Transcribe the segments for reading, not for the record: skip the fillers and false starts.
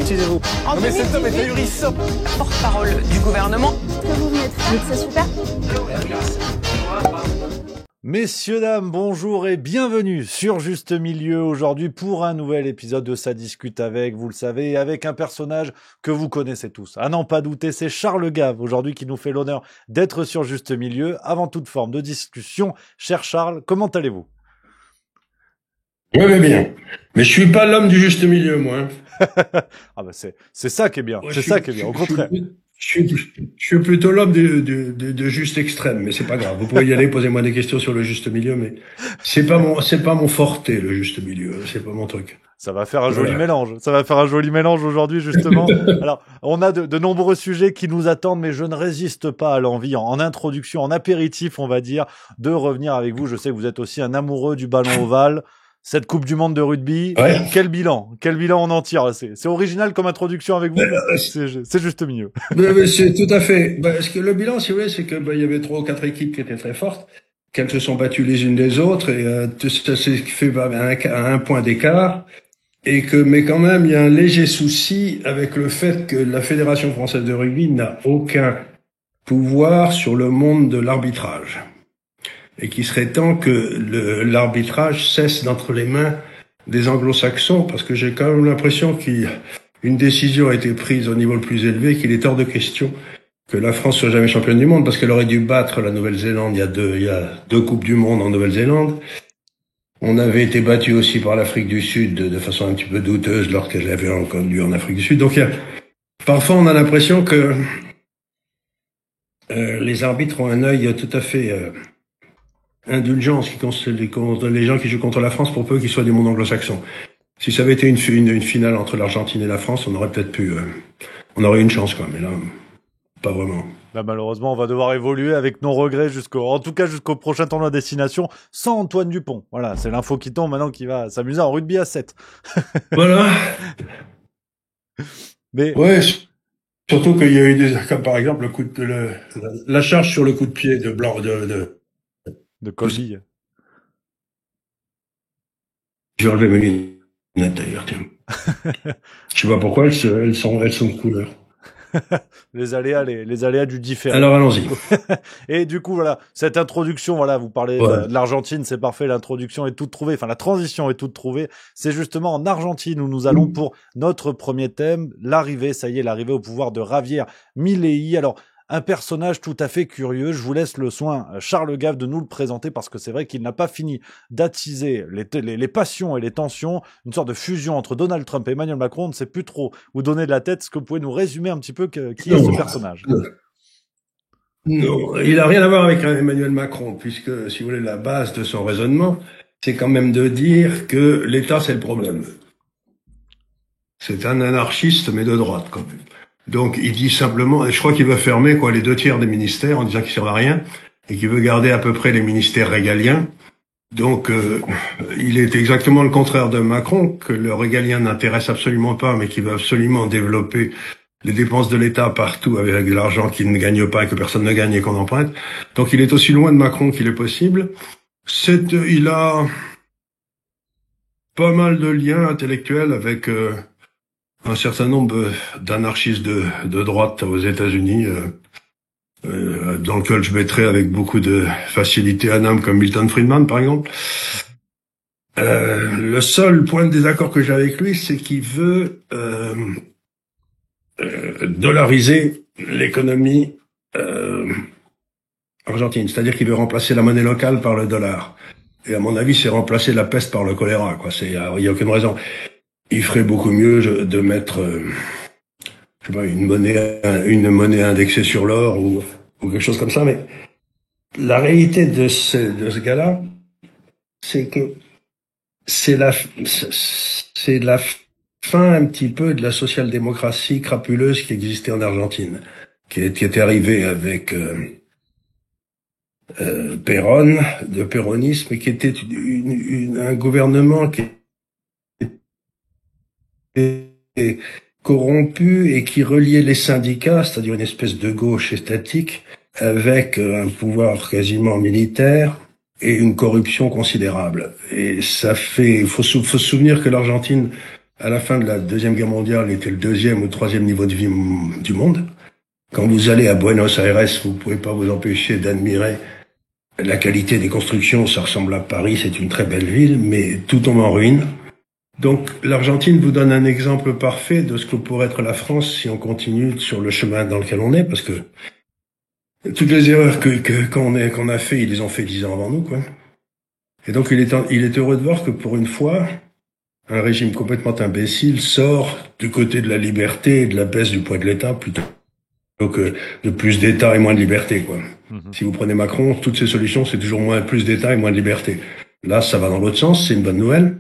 Utilisez-vous. En Non mais cet homme est 2018, ahurissant. porte-parole du gouvernement. Ce que vous venez de faire, c'est super. Messieurs, dames, bonjour et bienvenue sur Juste Milieu aujourd'hui pour un nouvel épisode de Ça discute avec, vous le savez, avec un personnage que vous connaissez tous. À n'en pas douter, c'est Charles Gave aujourd'hui qui nous fait l'honneur d'être sur Juste Milieu. Avant toute forme de discussion, cher Charles, comment allez-vous? Oui, mais bien. Mais je suis pas l'homme du juste milieu, moi. Hein. Ah bah c'est ça qui est bien, Moi, c'est ça qui est bien, au contraire. Je suis plutôt l'homme de juste extrême, mais c'est pas grave. Vous pouvez y aller, posez-moi des questions sur le juste milieu, mais c'est pas mon forté, le juste milieu. C'est pas mon truc. Ça va faire un joli Voilà. mélange. Ça va faire un joli mélange aujourd'hui, justement. Alors, on a de nombreux sujets qui nous attendent, mais je ne résiste pas à l'envie, en introduction, en apéritif, on va dire, de revenir avec vous. Je sais que vous êtes aussi un amoureux du ballon ovale. Cette Coupe du Monde de rugby, Ouais. quel bilan on en tire. C'est original comme introduction avec vous. C'est juste mieux. Mais c'est tout à fait. Parce que le bilan, si vous voulez, c'est que il y avait 3 ou 4 équipes qui étaient très fortes, qu'elles se sont battues les unes des autres, et ça s'est fait à un point d'écart. Mais quand même, il y a un léger souci avec le fait que la Fédération française de rugby n'a aucun pouvoir sur le monde de l'arbitrage. Et qu'il serait temps que l'arbitrage cesse d'entre les mains des anglo-saxons, parce que j'ai quand même l'impression qu'une décision a été prise au niveau le plus élevé, qu'il est hors de question que la France soit jamais championne du monde, parce qu'elle aurait dû battre la Nouvelle-Zélande. Il y a deux Coupes du Monde en Nouvelle-Zélande. On avait été battu aussi par l'Afrique du Sud de façon un petit peu douteuse lorsqu'elle avait encore lieu en Afrique du Sud. Donc parfois on a l'impression que les arbitres ont un œil tout à fait indulgent en ce qui concerne les gens qui jouent contre la France, pour peu qu'ils soient du monde anglo-saxon. Si ça avait été une finale entre l'Argentine et la France, on aurait peut-être on aurait eu une chance quoi, mais là, pas vraiment. Là, malheureusement, on va devoir évoluer avec nos regrets en tout cas jusqu'au prochain tournoi à destination sans Antoine Dupont. Voilà, c'est l'info qui tombe maintenant, qui va s'amuser en rugby à 7. Voilà. Mais Ouais, surtout qu'il y a eu comme par exemple la charge sur le coup de pied de Blanc, de Colby. j'ai enlevé mes lunettes d'ailleurs, tiens. Je sais pas pourquoi elles sont de couleur. les aléas du différent. Alors allons-y. Et du coup, voilà, cette introduction, voilà, vous parlez de l'Argentine, c'est parfait, l'introduction est toute trouvée, enfin la transition est toute trouvée. C'est justement en Argentine où nous allons pour notre premier thème, l'arrivée au pouvoir de Javier Milei. Alors, un personnage tout à fait curieux. Je vous laisse le soin, Charles Gave, de nous le présenter, parce que c'est vrai qu'il n'a pas fini d'attiser les passions et les tensions, une sorte de fusion entre Donald Trump et Emmanuel Macron. On ne sait plus trop où donner de la tête. Est-ce que vous pouvez nous résumer un petit peu qui est ce personnage? Non, il a rien à voir avec Emmanuel Macron, puisque, si vous voulez, la base de son raisonnement, c'est quand même de dire que l'État, c'est le problème. C'est un anarchiste, mais de droite, quand même. Donc, il dit simplement, et je crois qu'il veut fermer, les 2 tiers des ministères en disant qu'ils servent à rien, et qu'il veut garder à peu près les ministères régaliens. Donc, il est exactement le contraire de Macron, que le régalien n'intéresse absolument pas, mais qui veut absolument développer les dépenses de l'État partout avec de l'argent qu'il ne gagne pas et que personne ne gagne et qu'on emprunte. Donc, il est aussi loin de Macron qu'il est possible. Il a pas mal de liens intellectuels avec un certain nombre d'anarchistes de droite aux États-Unis, dans lequel je mettrais avec beaucoup de facilité un homme comme Milton Friedman, par exemple. Le seul point de désaccord que j'ai avec lui, c'est qu'il veut dollariser l'économie argentine, c'est-à-dire qu'il veut remplacer la monnaie locale par le dollar. Et à mon avis, c'est remplacer la peste par le choléra, quoi. Il y a aucune raison. Il ferait beaucoup mieux de mettre, je sais pas, une monnaie indexée sur l'or ou quelque chose comme ça. Mais la réalité de ce gars-là, c'est que c'est la fin un petit peu de la social-démocratie crapuleuse qui existait en Argentine, qui était arrivée avec Perón, de péronisme, et qui était un gouvernement qui était corrompu et qui reliait les syndicats, c'est-à-dire une espèce de gauche étatique, avec un pouvoir quasiment militaire et une corruption considérable. Et ça fait, il faut se souvenir que l'Argentine à la fin de la Deuxième Guerre mondiale, était le deuxième ou troisième niveau de vie du monde. Quand vous allez à Buenos Aires, vous pouvez pas vous empêcher d'admirer la qualité des constructions. Ça ressemble à Paris, c'est une très belle ville, mais tout tombe en ruine. Donc l'Argentine vous donne un exemple parfait de ce que pourrait être la France si on continue sur le chemin dans lequel on est, parce que toutes les erreurs qu'on a fait, ils les ont fait 10 ans avant nous, quoi. Et donc il est heureux de voir que pour une fois, un régime complètement imbécile sort du côté de la liberté et de la baisse du poids de l'État plutôt que de plus d'État et moins de liberté, quoi. Si vous prenez Macron, toutes ses solutions, c'est toujours plus d'État et moins de liberté. Là, ça va dans l'autre sens, c'est une bonne nouvelle.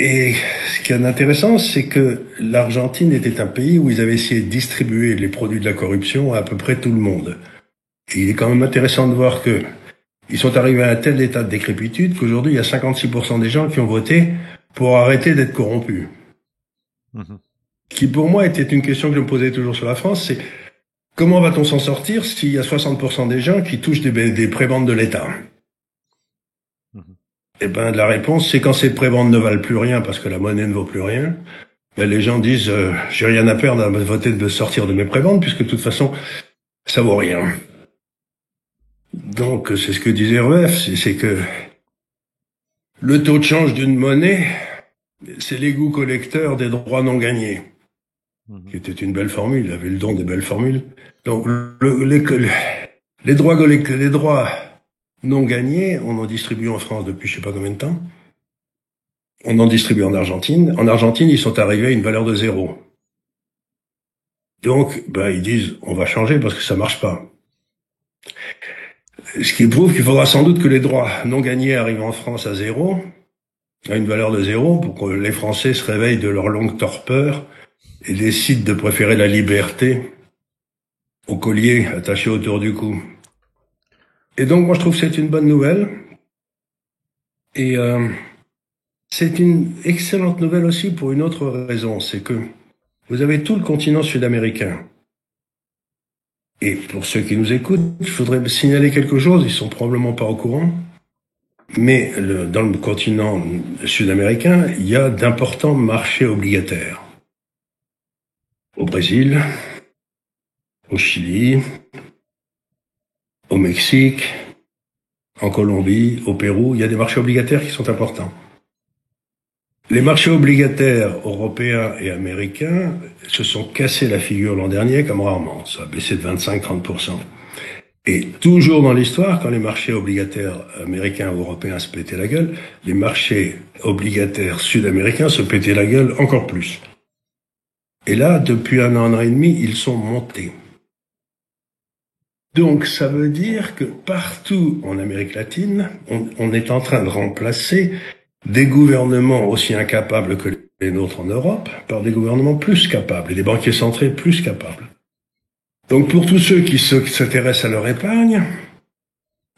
Et ce qui est intéressant, c'est que l'Argentine était un pays où ils avaient essayé de distribuer les produits de la corruption à peu près tout le monde. Et il est quand même intéressant de voir que ils sont arrivés à un tel état de décrépitude qu'aujourd'hui, il y a 56% des gens qui ont voté pour arrêter d'être corrompus. Qui pour moi était une question que je me posais toujours sur la France, c'est comment va-t-on s'en sortir s'il y a 60% des gens qui touchent des prébendes de l'État? Eh ben, la réponse, c'est quand ces prébendes ne valent plus rien parce que la monnaie ne vaut plus rien, ben, les gens disent, j'ai rien à perdre à voter de sortir de mes prébendes puisque de toute façon, ça vaut rien. Donc, c'est ce que disait REF, c'est que le taux de change d'une monnaie, c'est l'égout collecteur des droits non gagnés. Qui était une belle formule, il avait le don des belles formules. Donc, les droits non gagnés, on en distribue en France depuis je sais pas combien de temps. On en distribue en Argentine. En Argentine, ils sont arrivés à une valeur de 0. Donc, ben, ils disent, on va changer parce que ça marche pas. Ce qui prouve qu'il faudra sans doute que les droits non gagnés arrivent en France à 0, à une valeur de 0, pour que les Français se réveillent de leur longue torpeur et décident de préférer la liberté au collier attaché autour du cou. Et donc, moi, je trouve que c'est une bonne nouvelle. Et c'est une excellente nouvelle aussi pour une autre raison, c'est que vous avez tout le continent sud-américain. Et pour ceux qui nous écoutent, je voudrais signaler quelque chose, ils sont probablement pas au courant, mais dans le continent sud-américain, il y a d'importants marchés obligataires. Au Brésil, au Chili, au Mexique, en Colombie, au Pérou, il y a des marchés obligataires qui sont importants. Les marchés obligataires européens et américains se sont cassés la figure l'an dernier comme rarement. Ça a baissé de 25-30%. Et toujours dans l'histoire, quand les marchés obligataires américains ou européens se pétaient la gueule, les marchés obligataires sud-américains se pétaient la gueule encore plus. Et là, depuis un an et demi, ils sont montés. Donc, ça veut dire que partout en Amérique latine, on est en train de remplacer des gouvernements aussi incapables que les nôtres en Europe par des gouvernements plus capables et des banquiers centraux plus capables. Donc, pour tous ceux qui s'intéressent à leur épargne,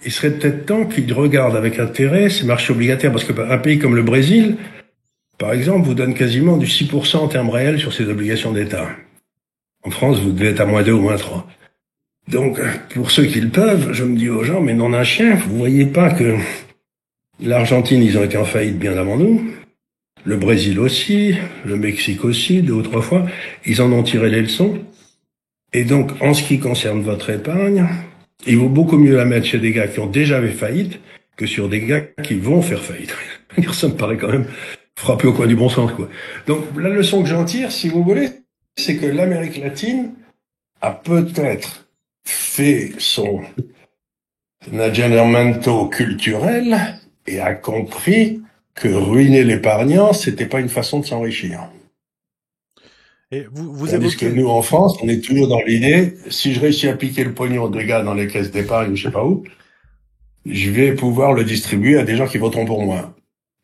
il serait peut-être temps qu'ils regardent avec intérêt ces marchés obligataires, parce qu'un pays comme le Brésil, par exemple, vous donne quasiment du 6% en termes réels sur ses obligations d'État. En France, vous devez être à -2 ou -3. Donc, pour ceux qui le peuvent, je me dis aux gens, mais non d'un chien, vous voyez pas que l'Argentine, ils ont été en faillite bien avant nous, le Brésil aussi, le Mexique aussi, 2 ou 3 fois, ils en ont tiré les leçons. Et donc, en ce qui concerne votre épargne, il vaut beaucoup mieux la mettre chez des gars qui ont déjà fait faillite que sur des gars qui vont faire faillite. Ça me paraît quand même frappé au coin du bon sens, quoi. Donc, la leçon que j'en tire, si vous voulez, c'est que l'Amérique latine a peut-être fait son aggiornamento culturel et a compris que ruiner l'épargnant, c'était pas une façon de s'enrichir. Et vous Tandis que nous, en France, on est toujours dans l'idée, si je réussis à piquer le pognon des gars dans les caisses d'épargne, je sais pas où, je vais pouvoir le distribuer à des gens qui voteront pour moi.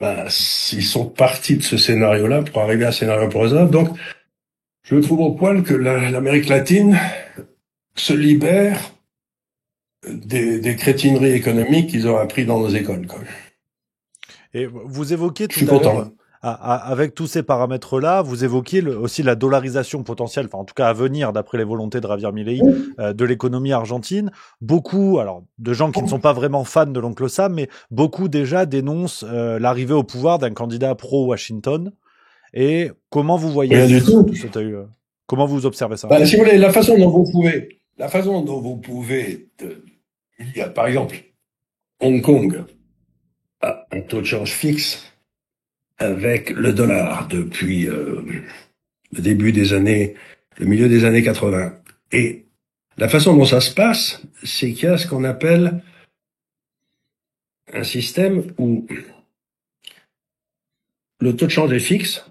Ben, ils sont partis de ce scénario-là pour arriver à un scénario plus raisonnable. Donc, je trouve au poil que l'Amérique latine se libère des crétineries économiques qu'ils ont appris dans nos écoles, quoi. Et vous évoquiez tout à l'heure, avec tous ces paramètres-là, vous évoquiez aussi la dollarisation potentielle, enfin en tout cas à venir, d'après les volontés de Javier Milei, de l'économie argentine. Beaucoup, alors de gens qui ne sont pas vraiment fans de l'oncle Sam, mais beaucoup déjà dénoncent l'arrivée au pouvoir d'un candidat pro-Washington, Et comment vous voyez Rien du tout. comment vous observez ça? Si vous voulez, la façon dont vous pouvez, il y a, par exemple, Hong Kong a un taux de change fixe avec le dollar depuis le milieu des années 80. Et la façon dont ça se passe, c'est qu'il y a ce qu'on appelle un système où le taux de change est fixe.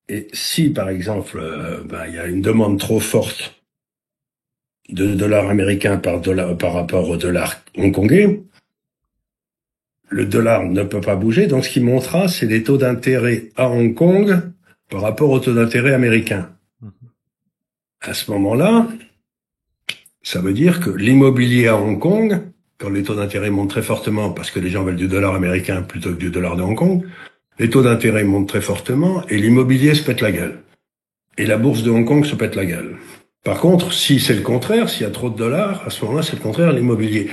Et si, par exemple, il y a une demande trop forte de dollars américains par rapport au dollar hongkongais, le dollar ne peut pas bouger. Donc, ce qui montera, c'est les taux d'intérêt à Hong Kong par rapport aux taux d'intérêt américains. À ce moment-là, ça veut dire que l'immobilier à Hong Kong, quand les taux d'intérêt montent très fortement parce que les gens veulent du dollar américain plutôt que du dollar de Hong Kong, les taux d'intérêt montent très fortement et l'immobilier se pète la gueule. Et la bourse de Hong Kong se pète la gueule. Par contre, si c'est le contraire, s'il y a trop de dollars, à ce moment-là, c'est le contraire, l'immobilier.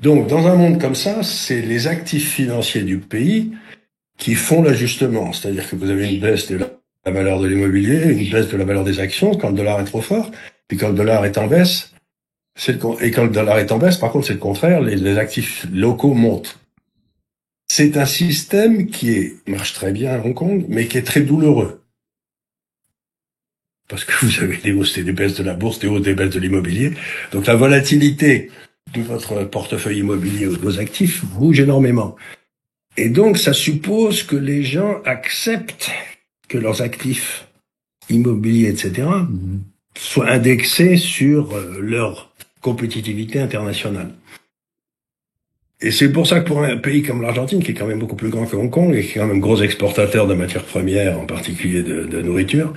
Donc, dans un monde comme ça, c'est les actifs financiers du pays qui font l'ajustement. C'est-à-dire que vous avez une baisse de la valeur de l'immobilier, une baisse de la valeur des actions quand le dollar est trop fort, puis quand le dollar est en baisse, et quand le dollar est en baisse, par contre, c'est le contraire, les actifs locaux montent. C'est un système qui marche très bien à Hong Kong, mais qui est très douloureux. Parce que vous avez des hausses et des baisses de la bourse, des hausses et des baisses de l'immobilier. Donc la volatilité de votre portefeuille immobilier ou de vos actifs bouge énormément. Et donc ça suppose que les gens acceptent que leurs actifs immobiliers, etc., soient indexés sur leur compétitivité internationale. Et c'est pour ça que pour un pays comme l'Argentine, qui est quand même beaucoup plus grand que Hong Kong et qui est quand même gros exportateur de matières premières, en particulier de nourriture,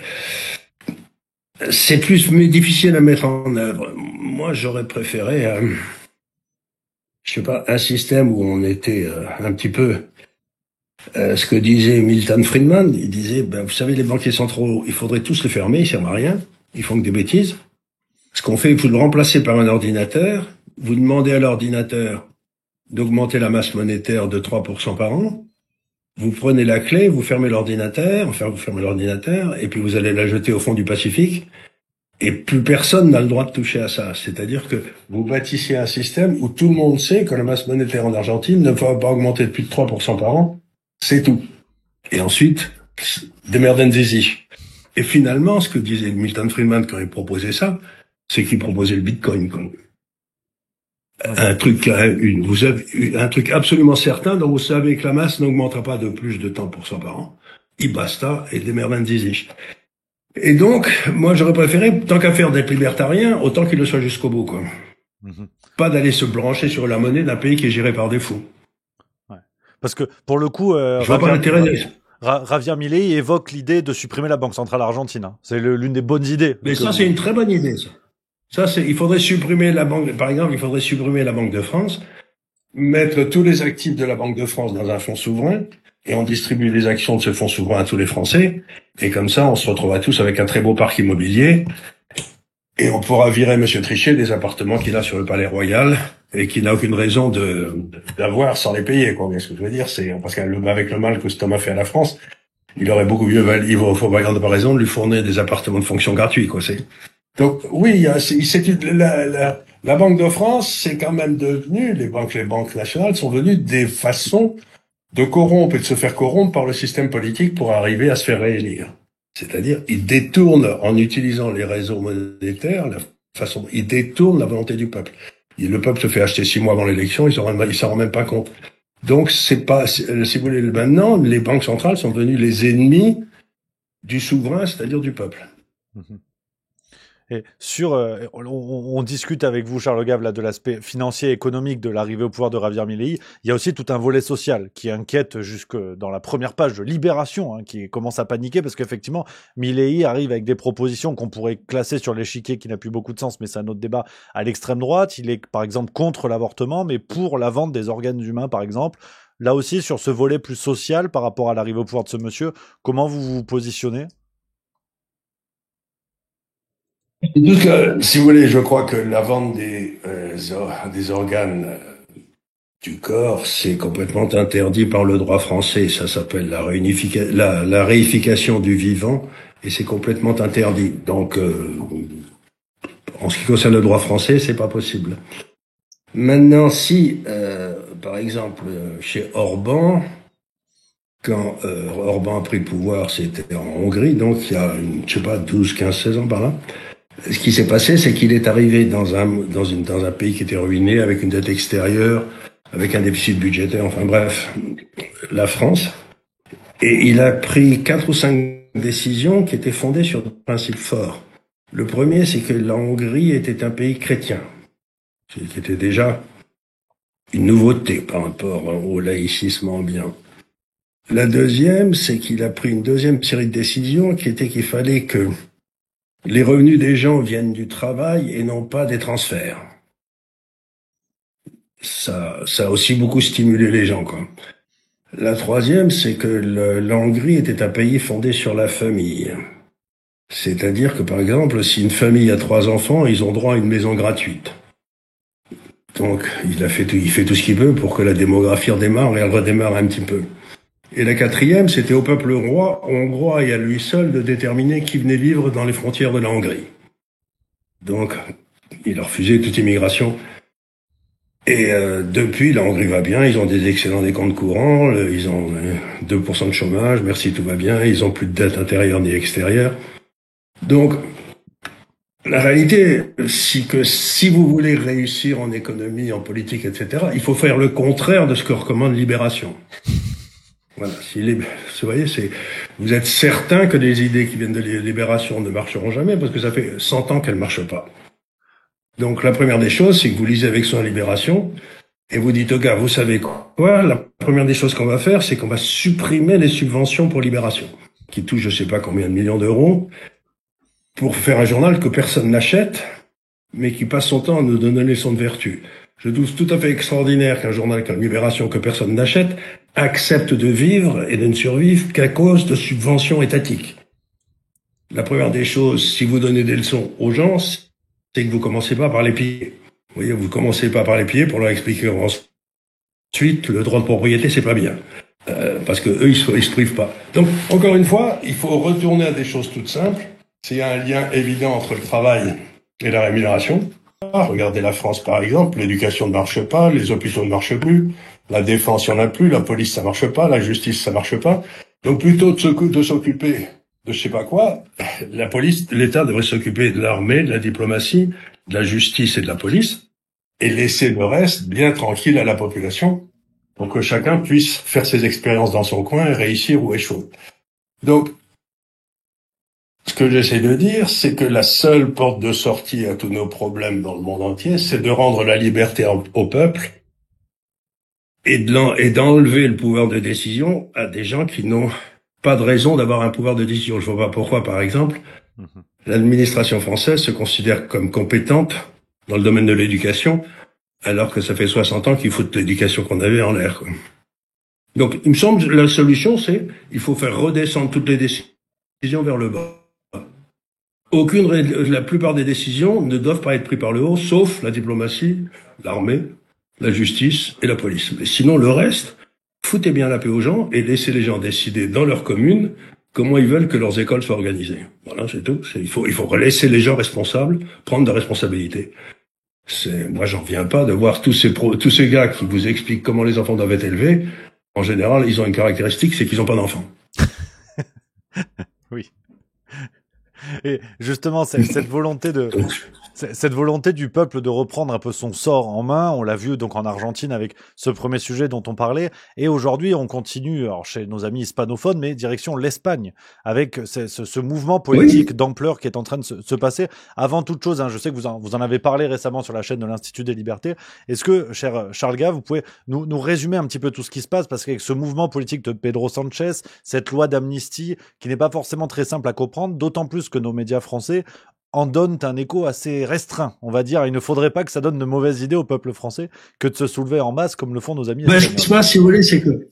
c'est plus difficile à mettre en œuvre. Moi, j'aurais préféré, un système où on était un petit peu ce que disait Milton Friedman. Il disait, vous savez, les banquiers centraux, il faudrait tous les fermer, ils servent à rien, ils font que des bêtises. Ce qu'on fait, vous le remplacez par un ordinateur, vous demandez à l'ordinateur d'augmenter la masse monétaire de 3% par an. Vous prenez la clé, vous fermez l'ordinateur, et puis vous allez la jeter au fond du Pacifique, et plus personne n'a le droit de toucher à ça. C'est-à-dire que vous bâtissez un système où tout le monde sait que la masse monétaire en Argentine ne va pas augmenter de plus de 3% par an, c'est tout. Et ensuite, démerdenzizi. Et finalement, ce que disait Milton Friedman quand il proposait ça, c'est qu'il proposait le Bitcoin, quoi. Un truc absolument certain dont vous savez que la masse n'augmentera pas de plus de tant pour cent par an. Il basta et des merveilles. Et donc, moi, j'aurais préféré, tant qu'à faire d'être libertarien, autant qu'il le soit jusqu'au bout, quoi. Pas d'aller se brancher sur la monnaie d'un pays qui est géré par des fous. Ouais. Parce que, pour le coup, je vois pas l'intérêt. Javier Milei évoque l'idée de supprimer la Banque centrale argentine. Hein. C'est l'une des bonnes idées. Mais ça, c'est une très bonne idée, ça. Il faudrait supprimer la banque, par exemple, il faudrait supprimer la Banque de France, mettre tous les actifs de la Banque de France dans un fonds souverain, et on distribue les actions de ce fonds souverain à tous les Français, et comme ça, on se retrouvera tous avec un très beau parc immobilier, et on pourra virer Monsieur Trichet des appartements qu'il a sur le Palais Royal, et qu'il n'a aucune raison d'avoir sans les payer, quoi. Mais ce que je veux dire, c'est, parce qu'avec le mal que cet homme a fait à la France, il aurait beaucoup mieux il faut pas avoir raison de lui fournir des appartements de fonction gratuits, quoi, Donc oui, la Banque de France, c'est quand même devenu, les banques nationales sont devenues des façons de corrompre et de se faire corrompre par le système politique pour arriver à se faire réélire. C'est-à-dire, ils détournent, en utilisant les réseaux monétaires, ils détournent la volonté du peuple. Et le peuple se fait acheter 6 mois avant l'élection, il s'en rend même pas compte. Donc si vous voulez, maintenant, les banques centrales sont devenues les ennemis du souverain, c'est-à-dire du peuple. Et on discute avec vous, Charles Gave, là, de l'aspect financier et économique de l'arrivée au pouvoir de Javier Milei. Il y a aussi tout un volet social qui inquiète jusque dans la première page de Libération, hein, qui commence à paniquer parce qu'effectivement, Milei arrive avec des propositions qu'on pourrait classer sur l'échiquier qui n'a plus beaucoup de sens, mais c'est un autre débat, à l'extrême droite. Il est, par exemple, contre l'avortement, mais pour la vente des organes humains, par exemple. Là aussi, sur ce volet plus social par rapport à l'arrivée au pouvoir de ce monsieur, comment vous vous positionnez ? Si vous voulez, je crois que la vente des organes du corps, c'est complètement interdit par le droit français. Ça s'appelle la réification du vivant, et c'est complètement interdit. Donc, en ce qui concerne le droit français, c'est pas possible. Maintenant, si, par exemple, chez Orban, quand Orban a pris le pouvoir, c'était en Hongrie, donc il y a, 12, 15, 16 ans par là. Ce qui s'est passé, c'est qu'il est arrivé dans un pays qui était ruiné, avec une dette extérieure, avec un déficit budgétaire, enfin bref, la France. Et il a pris 4 ou 5 décisions qui étaient fondées sur des principes forts. Le premier, c'est que la Hongrie était un pays chrétien, qui était déjà une nouveauté par rapport au laïcisme ambiant. La deuxième, c'est qu'il a pris une deuxième série de décisions qui était qu'il fallait que les revenus des gens viennent du travail et non pas des transferts. Ça a aussi beaucoup stimulé les gens, quoi. La troisième, c'est que la Hongrie était un pays fondé sur la famille. C'est-à-dire que, par exemple, si une famille a 3 enfants, ils ont droit à une maison gratuite. Donc, il fait tout ce qu'il peut pour que la démographie redémarre, et elle redémarre un petit peu. Et la quatrième, c'était au peuple hongrois et à lui seul de déterminer qui venait vivre dans les frontières de la Hongrie. Donc, il a refusé toute immigration. Et depuis, la Hongrie va bien, ils ont des excellents décomptes courants, ils ont 2% de chômage, merci, tout va bien, ils ont plus de dette intérieure ni extérieure. Donc, la réalité, c'est si vous voulez réussir en économie, en politique, etc., il faut faire le contraire de ce que recommande Libération. Voilà, vous voyez, vous êtes certain que les idées qui viennent de Libération ne marcheront jamais, parce que ça fait 100 ans qu'elles marchent pas. Donc, la première des choses, c'est que vous lisez avec son Libération, et vous dites, gars, vous savez quoi? La première des choses qu'on va faire, c'est qu'on va supprimer les subventions pour Libération, qui touchent je sais pas combien de millions d'euros, pour faire un journal que personne n'achète, mais qui passe son temps à nous donner des leçons de vertu. Je trouve tout à fait extraordinaire qu'un journal comme Libération, que personne n'achète, accepte de vivre et de ne survivre qu'à cause de subventions étatiques. La première des choses, si vous donnez des leçons aux gens, c'est que vous commencez pas par les pieds. Vous voyez, vous commencez pas par les pieds pour leur expliquer ensuite le droit de propriété, c'est pas bien. Parce que eux, ils se privent pas. Donc, encore une fois, il faut retourner à des choses toutes simples. S'il y a un lien évident entre le travail et la rémunération. Regardez la France, par exemple, l'éducation ne marche pas, les hôpitaux ne marchent plus, la défense, il n'y en a plus, la police, ça marche pas, la justice, ça marche pas. Donc, plutôt de s'occuper de je sais pas quoi, la police, l'État devrait s'occuper de l'armée, de la diplomatie, de la justice et de la police, et laisser le reste bien tranquille à la population, pour que chacun puisse faire ses expériences dans son coin et réussir ou échouer. Donc, ce que j'essaie de dire, c'est que la seule porte de sortie à tous nos problèmes dans le monde entier, c'est de rendre la liberté au peuple et d'enlever le pouvoir de décision à des gens qui n'ont pas de raison d'avoir un pouvoir de décision. Je vois pas pourquoi, par exemple, l'administration française se considère comme compétente dans le domaine de l'éducation, alors que ça fait 60 ans qu'ils foutent l'éducation qu'on avait en l'air, quoi. Donc, il me semble que la solution, c'est il faut faire redescendre toutes les décisions vers le bas. La plupart des décisions ne doivent pas être prises par le haut, sauf la diplomatie, l'armée, la justice et la police. Mais sinon, le reste, foutez bien la paix aux gens et laissez les gens décider dans leur commune comment ils veulent que leurs écoles soient organisées. Voilà, c'est tout. Il faut laisser les gens responsables, prendre des responsabilités. Moi, j'en reviens pas de voir tous ces gars qui vous expliquent comment les enfants doivent être élevés. En général, ils ont une caractéristique, c'est qu'ils n'ont pas d'enfants. Oui. Et justement, cette volonté du peuple de reprendre un peu son sort en main, on l'a vu donc en Argentine avec ce premier sujet dont on parlait, et aujourd'hui on continue, alors chez nos amis hispanophones, mais direction l'Espagne, avec ce mouvement politique d'ampleur qui est en train de se passer. Avant toute chose, je sais que vous en avez parlé récemment sur la chaîne de l'Institut des Libertés. Est-ce que, cher Charles Gave, vous pouvez nous résumer un petit peu tout ce qui se passe, parce qu'avec ce mouvement politique de Pedro Sanchez, cette loi d'amnistie qui n'est pas forcément très simple à comprendre, d'autant plus que nos médias français en donnent un écho assez restreint, on va dire. Il ne faudrait pas que ça donne de mauvaises idées au peuple français que de se soulever en masse comme le font nos amis espagnols. Ce qui se passe, si vous voulez, c'est que...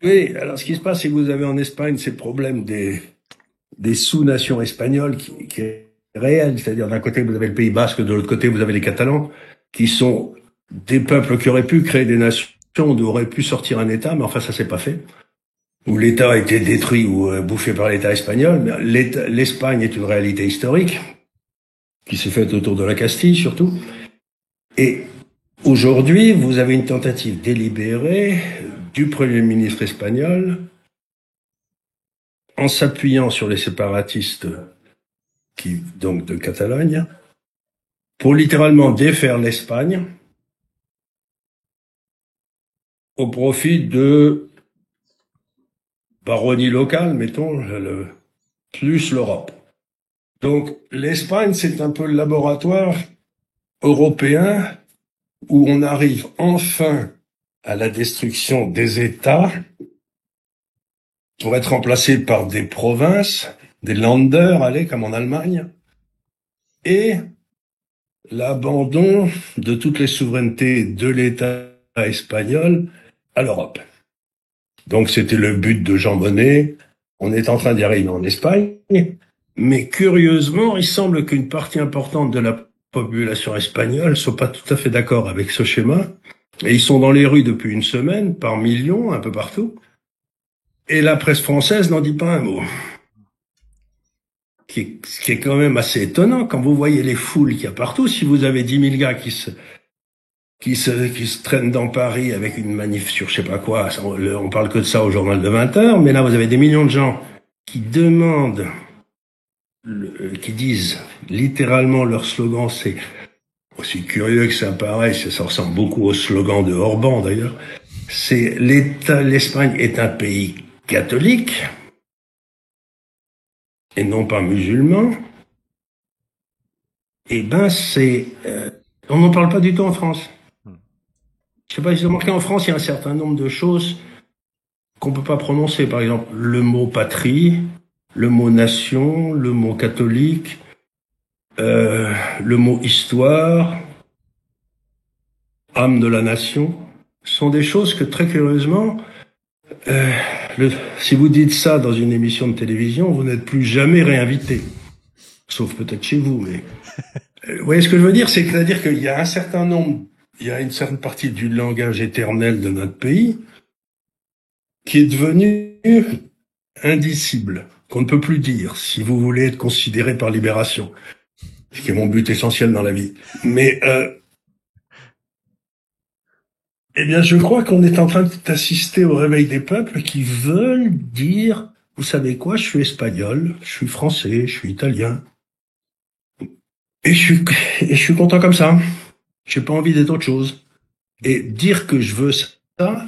Oui, alors ce qui se passe, c'est que vous avez en Espagne ces problèmes des sous-nations espagnoles qui est réel. C'est-à-dire, d'un côté, vous avez le Pays Basque, de l'autre côté, vous avez les Catalans, qui sont des peuples qui auraient pu créer des nations, auraient pu sortir un État, mais enfin ça s'est pas fait. Où l'État a été détruit ou bouffé par l'État espagnol. Mais l'Espagne est une réalité historique qui s'est faite autour de la Castille surtout. Et aujourd'hui, vous avez une tentative délibérée du Premier ministre espagnol en s'appuyant sur les séparatistes donc de Catalogne pour littéralement défaire l'Espagne au profit de baronnie locale, mettons, plus l'Europe. Donc l'Espagne, c'est un peu le laboratoire européen où on arrive enfin à la destruction des États pour être remplacé par des provinces, des Länder, allez, comme en Allemagne, et l'abandon de toutes les souverainetés de l'État espagnol à l'Europe. Donc c'était le but de Jean Monnet. On est en train d'y arriver en Espagne, mais curieusement, il semble qu'une partie importante de la population espagnole ne soit pas tout à fait d'accord avec ce schéma, et ils sont dans les rues depuis une semaine, par millions, un peu partout, et la presse française n'en dit pas un mot. Ce qui est quand même assez étonnant quand vous voyez les foules qu'il y a partout. Si vous avez 10 000 gars qui se traînent dans Paris avec une manif sur je sais pas quoi, on parle que de ça au journal de 20h, mais là vous avez des millions de gens qui demandent, qui disent littéralement leur slogan, c'est aussi curieux que ça paraît, ça ressemble beaucoup au slogan de Orban d'ailleurs, c'est l'Espagne est un pays catholique et non pas musulman. Eh ben on n'en parle pas du tout en France. Je sais pas, ils ont remarqué en France, il y a un certain nombre de choses qu'on peut pas prononcer. Par exemple, le mot patrie, le mot nation, le mot catholique, le mot histoire, âme de la nation, sont des choses que très curieusement, si vous dites ça dans une émission de télévision, vous n'êtes plus jamais réinvité. Sauf peut-être chez vous, mais... vous voyez ce que je veux dire? C'est-à-dire qu'il y a il y a une certaine partie du langage éternel de notre pays qui est devenu indicible, qu'on ne peut plus dire, si vous voulez être considéré par Libération, ce qui est mon but essentiel dans la vie. Mais, eh bien, je crois qu'on est en train d'assister au réveil des peuples qui veulent dire, vous savez quoi, je suis espagnol, je suis français, je suis italien. Et je suis content comme ça. J'ai pas envie d'être autre chose. Et dire que je veux ça,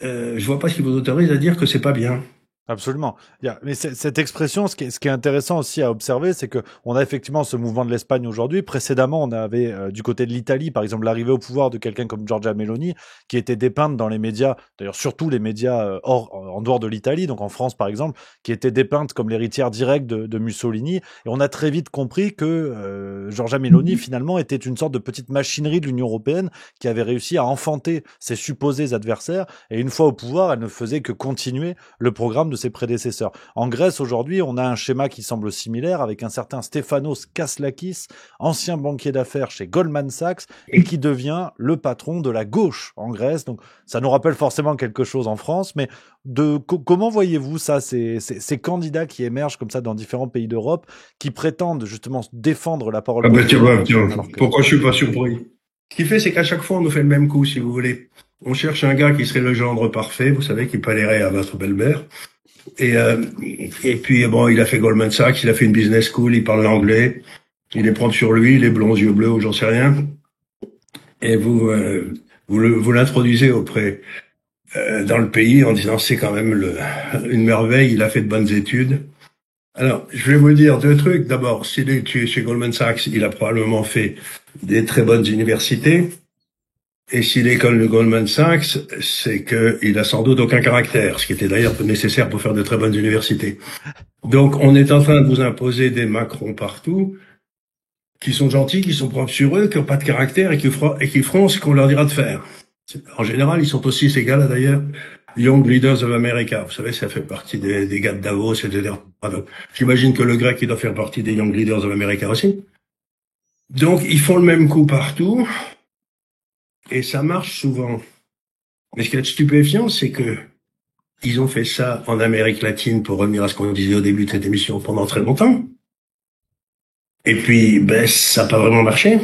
je vois pas ce qui vous autorise à dire que c'est pas bien. Absolument. Mais cette expression, ce qui est intéressant aussi à observer, c'est que on a effectivement ce mouvement de l'Espagne aujourd'hui. Précédemment, on avait du côté de l'Italie, par exemple, l'arrivée au pouvoir de quelqu'un comme Giorgia Meloni, qui était dépeinte dans les médias, d'ailleurs surtout les médias en dehors de l'Italie, donc en France par exemple, qui était dépeinte comme l'héritière directe de Mussolini. Et on a très vite compris que Giorgia Meloni finalement était une sorte de petite machinerie de l'Union européenne qui avait réussi à enfanter ses supposés adversaires. Et une fois au pouvoir, elle ne faisait que continuer le programme de ses prédécesseurs. En Grèce, aujourd'hui, on a un schéma qui semble similaire avec un certain Stefanos Kasslakis, ancien banquier d'affaires chez Goldman Sachs et qui devient le patron de la gauche en Grèce. Donc, ça nous rappelle forcément quelque chose en France, mais comment voyez-vous ça, ces candidats qui émergent comme ça dans différents pays d'Europe, qui prétendent justement défendre la parole tiens, pourquoi je suis pas surpris? Ce qui fait, c'est qu'à chaque fois, on nous fait le même coup, si vous voulez. On cherche un gars qui serait le gendre parfait, vous savez, qui parlerait à votre belle-mère. Et puis bon, il a fait Goldman Sachs, il a fait une business school, il parle l'anglais, il est propre sur lui, il est blond, yeux bleus ou j'en sais rien. Et vous l'introduisez auprès dans le pays en disant c'est quand même une merveille, il a fait de bonnes études. Alors, je vais vous dire deux trucs. D'abord, s'il est chez Goldman Sachs, il a probablement fait des très bonnes universités. Et si l'école de Goldman Sachs, c'est qu'il a sans doute aucun caractère, ce qui était d'ailleurs nécessaire pour faire de très bonnes universités. Donc, on est en train de vous imposer des Macron partout, qui sont gentils, qui sont propres sur eux, qui n'ont pas de caractère et qui feront ce qu'on leur dira de faire. En général, ils sont aussi ces gars-là d'ailleurs, Young Leaders of America. Vous savez, ça fait partie des gars de Davos, etc. J'imagine que le grec, il doit faire partie des Young Leaders of America aussi. Donc, ils font le même coup partout. Et ça marche souvent. Mais ce qui est stupéfiant, c'est que ils ont fait ça en Amérique latine, pour revenir à ce qu'on disait au début de cette émission, pendant très longtemps. Et puis, ça n'a pas vraiment marché.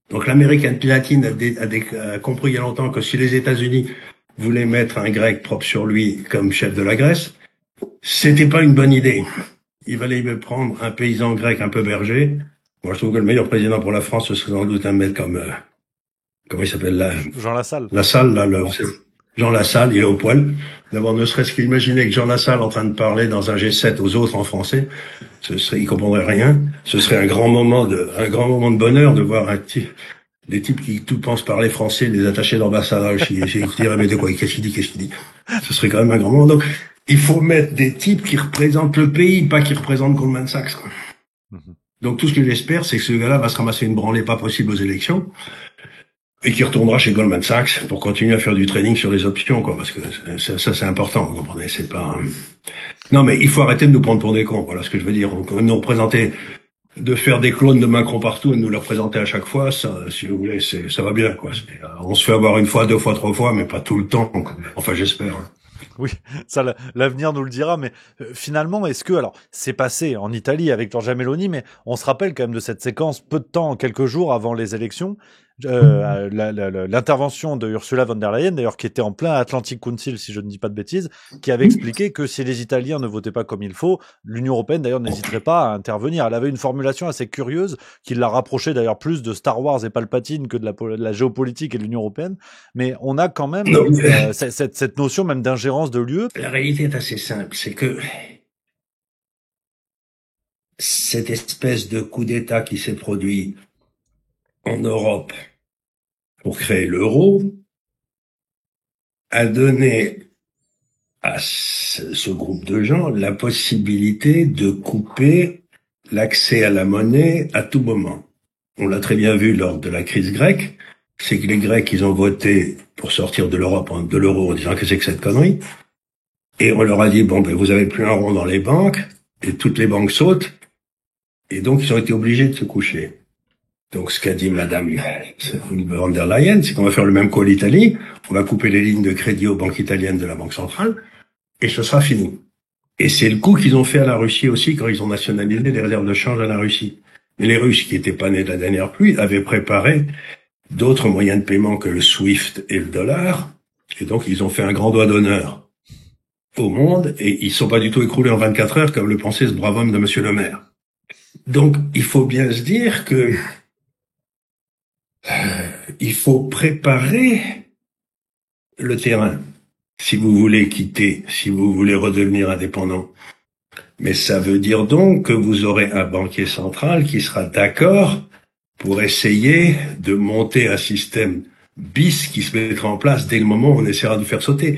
Donc l'Amérique latine a compris il y a longtemps que si les États-Unis voulaient mettre un Grec propre sur lui comme chef de la Grèce, c'était pas une bonne idée. Il fallait prendre un paysan grec un peu berger. Moi, je trouve que le meilleur président pour la France, ce serait sans doute un mec comme comment il s'appelle là, Jean Lassalle. Lassalle, là, Jean Lassalle, il est au poil. D'abord, ne serait-ce qu'imaginer que Jean Lassalle en train de parler dans un G7 aux autres en français, il comprendrait rien. Ce serait un grand moment de bonheur de voir des types qui tout pensent parler français, les attachés d'ambassade, ils diraient, mais de quoi, qu'est-ce qu'il dit? Ce serait quand même un grand moment. Donc, il faut mettre des types qui représentent le pays, pas qui représentent Goldman Sachs, quoi. Donc, tout ce que j'espère, c'est que ce gars-là va se ramasser une branlée pas possible aux élections, et qui retournera chez Goldman Sachs pour continuer à faire du trading sur les options, quoi, parce que ça c'est important, vous comprenez, c'est pas... Non, mais il faut arrêter de nous prendre pour des cons, voilà ce que je veux dire. Nous représenter, de faire des clones de Macron partout et de nous les représenter à chaque fois, ça, si vous voulez, ça va bien, quoi. On se fait avoir une fois, deux fois, trois fois, mais pas tout le temps, quoi. Enfin, j'espère. Oui, ça, l'avenir nous le dira, mais finalement, est-ce que, alors, c'est passé en Italie avec Giorgia Meloni, mais on se rappelle quand même de cette séquence peu de temps, quelques jours avant les élections, l'intervention de Ursula von der Leyen, d'ailleurs, qui était en plein Atlantic Council, si je ne dis pas de bêtises, qui avait expliqué que si les Italiens ne votaient pas comme il faut, l'Union européenne, d'ailleurs, n'hésiterait pas à intervenir. Elle avait une formulation assez curieuse, qui la rapprochait d'ailleurs plus de Star Wars et Palpatine que de la géopolitique et de l'Union européenne, mais on a quand même cette notion même d'ingérence de l'UE. La réalité est assez simple, c'est que cette espèce de coup d'État qui s'est produit en Europe pour créer l'euro a donné à ce groupe de gens la possibilité de couper l'accès à la monnaie à tout moment. On l'a très bien vu lors de la crise grecque, c'est que les Grecs, ils ont voté pour sortir de l'Europe, de l'euro, en disant que c'est que cette connerie. Et on leur a dit, bon, vous avez plus un rond dans les banques, et toutes les banques sautent, et donc ils ont été obligés de se coucher. Donc ce qu'a dit Madame von der Leyen, c'est qu'on va faire le même coup à l'Italie, on va couper les lignes de crédit aux banques italiennes de la Banque centrale, et ce sera fini. Et c'est le coup qu'ils ont fait à la Russie aussi, quand ils ont nationalisé les réserves de change à la Russie. Mais les Russes, qui n'étaient pas nés de la dernière pluie, avaient préparé d'autres moyens de paiement que le SWIFT et le dollar, et donc ils ont fait un grand doigt d'honneur au monde, et ils sont pas du tout écroulés en 24 heures, comme le pensait ce brave homme de Monsieur le maire. Donc, il faut bien se dire que il faut préparer le terrain si vous voulez quitter, si vous voulez redevenir indépendant. Mais ça veut dire donc que vous aurez un banquier central qui sera d'accord pour essayer de monter un système bis qui se mettra en place dès le moment où on essaiera de faire sauter.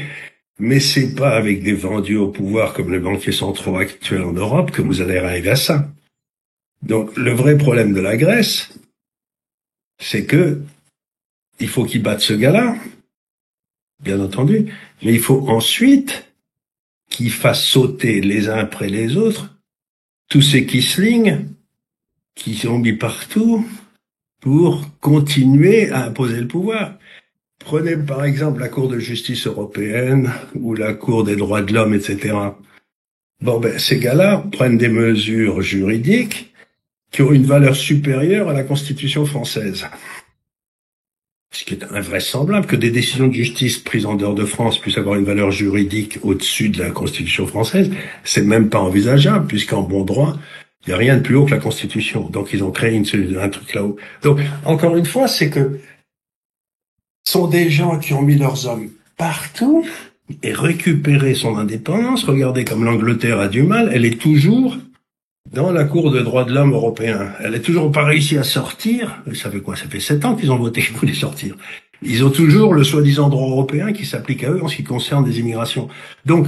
Mais c'est pas avec des vendus au pouvoir comme les banquiers centraux actuels en Europe que vous allez arriver à ça. Donc, le vrai problème de la Grèce, c'est que il faut qu'ils battent ce gars-là, bien entendu, mais il faut ensuite qu'ils fassent sauter les uns après les autres tous ces Kisling qui sont mis partout pour continuer à imposer le pouvoir. Prenez par exemple la Cour de justice européenne ou la Cour des droits de l'homme, etc. Bon, ces gars-là prennent des mesures juridiques qui ont une valeur supérieure à la Constitution française. Ce qui est invraisemblable que des décisions de justice prises en dehors de France puissent avoir une valeur juridique au-dessus de la Constitution française. C'est même pas envisageable, puisqu'en bon droit, il n'y a rien de plus haut que la Constitution. Donc ils ont créé un truc là-haut. Donc, encore une fois, c'est que ce sont des gens qui ont mis leurs hommes partout et récupéré son indépendance. Regardez comme l'Angleterre a du mal, elle est toujours dans la Cour des droits de l'homme européen. Elle n'a toujours pas réussi à sortir. Ça fait quoi? Ça fait 7 ans qu'ils ont voté pour les sortir. Ils ont toujours le soi-disant droit européen qui s'applique à eux en ce qui concerne des immigrations. Donc,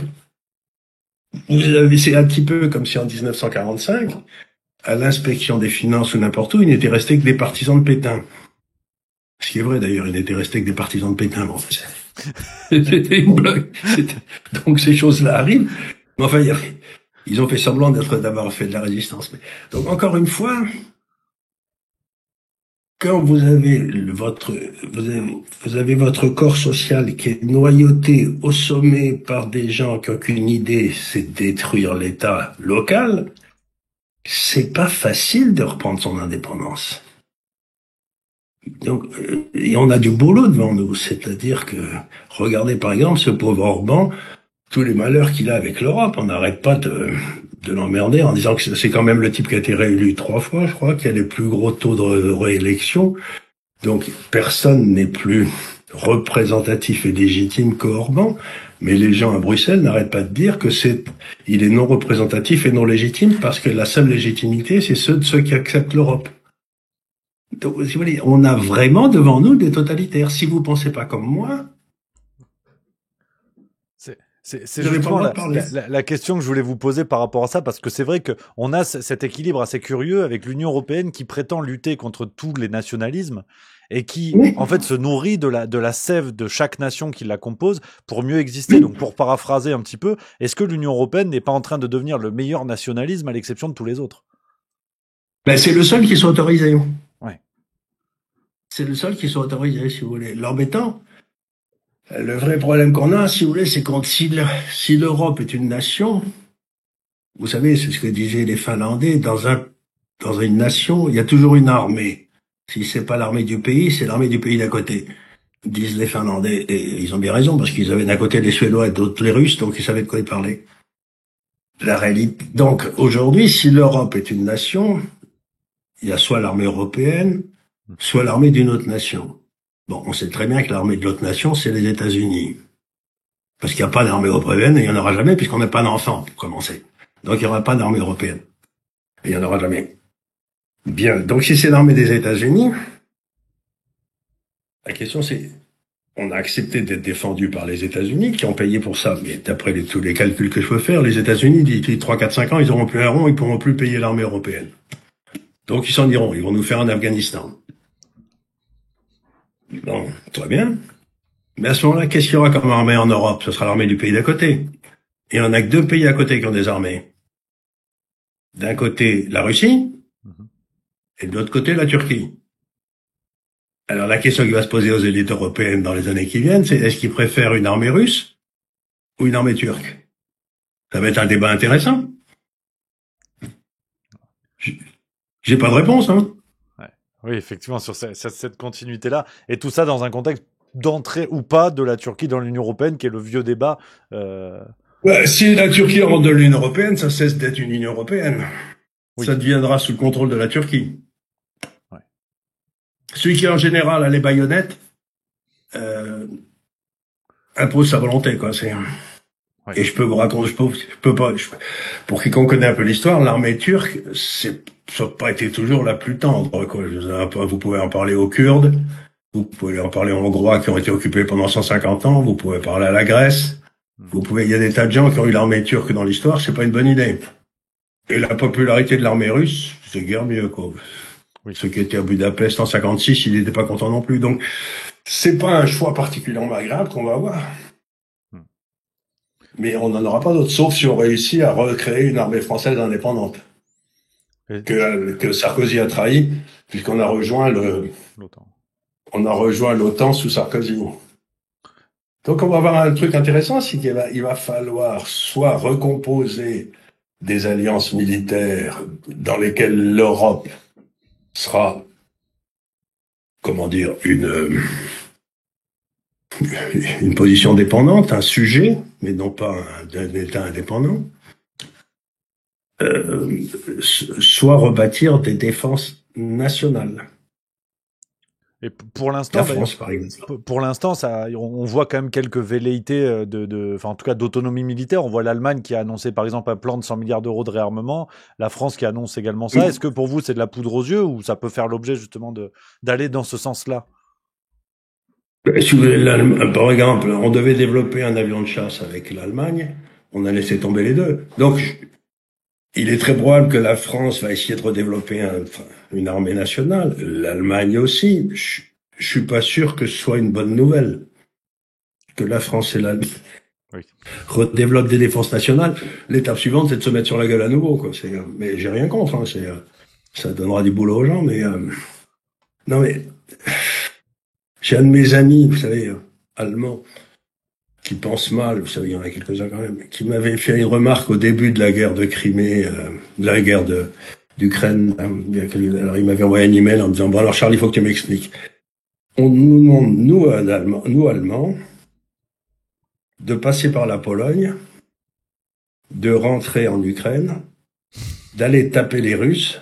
c'est un petit peu comme si en 1945, à l'inspection des finances ou n'importe où, il n'était resté que des partisans de Pétain. Ce qui est vrai d'ailleurs, il n'était resté que des partisans de Pétain. Bon, c'était une blague. Donc ces choses-là arrivent. Mais enfin, ils ont fait semblant d'avoir fait de la résistance. Donc encore une fois, quand vous avez vous avez votre corps social qui est noyauté au sommet par des gens qui n'ont qu'une idée, c'est de détruire l'État local, c'est pas facile de reprendre son indépendance. Donc, et on a du boulot devant nous, c'est-à-dire que, regardez par exemple ce pauvre Orban, tous les malheurs qu'il a avec l'Europe, on n'arrête pas de l'emmerder en disant que c'est quand même le type qui a été réélu 3 fois, je crois, qui a les plus gros taux de réélection. Donc, personne n'est plus représentatif et légitime que Orban, mais les gens à Bruxelles n'arrêtent pas de dire que il est non représentatif et non légitime parce que la seule légitimité, c'est ceux qui acceptent l'Europe. Donc, si vous voulez, on a vraiment devant nous des totalitaires. Si vous pensez pas comme moi, c'est justement la question que je voulais vous poser par rapport à ça, parce que c'est vrai qu'on a cet équilibre assez curieux avec l'Union européenne qui prétend lutter contre tous les nationalismes et qui, en fait, se nourrit de la sève de chaque nation qui la compose pour mieux exister. Donc, pour paraphraser un petit peu, est-ce que l'Union européenne n'est pas en train de devenir le meilleur nationalisme à l'exception de tous les autres? Ben, c'est le seul qui soit autorisé. Ouais. C'est le seul qui soit autorisé, si vous voulez. L'embêtant, le vrai problème qu'on a, si vous voulez, c'est quand si l'Europe est une nation, vous savez, c'est ce que disaient les Finlandais, dans une nation, il y a toujours une armée. Si c'est pas l'armée du pays, c'est l'armée du pays d'à côté, disent les Finlandais. Et ils ont bien raison, parce qu'ils avaient d'un côté les Suédois et d'autre les Russes, donc ils savaient de quoi ils parlaient. La réalité. Donc, aujourd'hui, si l'Europe est une nation, il y a soit l'armée européenne, soit l'armée d'une autre nation. Bon, on sait très bien que l'armée de l'autre nation, c'est les États-Unis. Parce qu'il n'y a pas d'armée européenne et il n'y en aura jamais puisqu'on n'a pas d'enfants, pour commencer. Donc il n'y aura pas d'armée européenne. Et il n'y en aura jamais. Bien, donc si c'est l'armée des États-Unis, la question c'est, on a accepté d'être défendu par les États-Unis qui ont payé pour ça. Mais d'après tous les calculs que je peux faire, les États-Unis, d'ici 3, 4, 5 ans, ils auront plus un rond, ils pourront plus payer l'armée européenne. Donc ils s'en iront, ils vont nous faire un Afghanistan. Bon, très bien. Mais à ce moment-là, qu'est-ce qu'il y aura comme armée en Europe? Ce sera l'armée du pays d'à côté. Et on n'a que 2 pays à côté qui ont des armées. D'un côté, la Russie, et de l'autre côté, la Turquie. Alors la question qui va se poser aux élites européennes dans les années qui viennent, c'est est-ce qu'ils préfèrent une armée russe ou une armée turque? Ça va être un débat intéressant. J'ai pas de réponse, hein. Oui, effectivement, sur cette continuité-là. Et tout ça dans un contexte d'entrée ou pas de la Turquie dans l'Union européenne, qui est le vieux débat. Si la Turquie rentre dans l'Union européenne, ça cesse d'être une Union européenne. Oui. Ça deviendra sous le contrôle de la Turquie. Ouais. Celui qui, en général, a les baïonnettes, impose sa volonté, quoi. Ouais. Et je peux vous raconter, pour quiconque connaît un peu l'histoire, l'armée turque, ça n'a pas été toujours la plus tendre, quoi. Vous pouvez en parler aux Kurdes, vous pouvez en parler aux Hongrois qui ont été occupés pendant 150 ans, vous pouvez parler à la Grèce, il y a des tas de gens qui ont eu l'armée turque dans l'histoire, c'est pas une bonne idée. Et la popularité de l'armée russe, c'est guère mieux, quoi. Oui. Ceux qui étaient à Budapest en 56, ils n'étaient pas contents non plus. Donc, c'est pas un choix particulièrement agréable qu'on va avoir. Mais on n'en aura pas d'autre, sauf si on réussit à recréer une armée française indépendante. Que Sarkozy a trahi, puisqu'on a rejoint l'OTAN. On a rejoint l'OTAN sous Sarkozy. Donc on va avoir un truc intéressant, c'est qu'il va falloir soit recomposer des alliances militaires dans lesquelles l'Europe sera, comment dire, une position dépendante, un sujet, mais non pas un État indépendant, soit rebâtir des défenses nationales. Et pour l'instant, pour l'instant, on voit quand même quelques velléités enfin en tout cas d'autonomie militaire. On voit l'Allemagne qui a annoncé par exemple un plan de 100 milliards d'euros de réarmement, la France qui annonce également ça. Est-ce que pour vous c'est de la poudre aux yeux ou ça peut faire l'objet justement d'aller dans ce sens-là? Par exemple, on devait développer un avion de chasse avec l'Allemagne, on a laissé tomber les deux. Donc, il est très probable que la France va essayer de redévelopper une armée nationale, l'Allemagne aussi. Je suis pas sûr que ce soit une bonne nouvelle que la France et l'Allemagne redéveloppent des défenses nationales. L'étape suivante, c'est de se mettre sur la gueule à nouveau, quoi. Mais j'ai rien contre, hein. Ça donnera du boulot aux gens, mais Non mais, j'ai un de mes amis, vous savez, allemand, qui pense mal, vous savez, il y en a quelques-uns quand même, qui m'avait fait une remarque au début de la guerre de Crimée, de la guerre d'Ukraine. Alors il m'avait envoyé un email en me disant, bon alors Charles, il faut que tu m'expliques. On nous demande, nous Allemands, de passer par la Pologne, de rentrer en Ukraine, d'aller taper les Russes.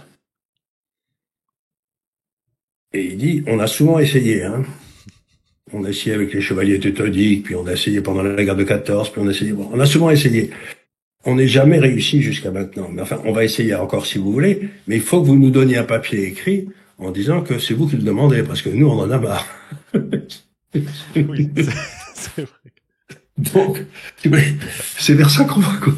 Et il dit, on a souvent essayé, hein. On a essayé avec les chevaliers teutoniques, puis on a essayé pendant la guerre de 14, puis on a essayé, bon, on a souvent essayé. On n'est jamais réussi jusqu'à maintenant. Mais enfin, on va essayer encore si vous voulez, mais il faut que vous nous donniez un papier écrit en disant que c'est vous qui le demandez, parce que nous, on en a marre. Oui, c'est vrai. Donc, c'est vers ça qu'on va, quoi.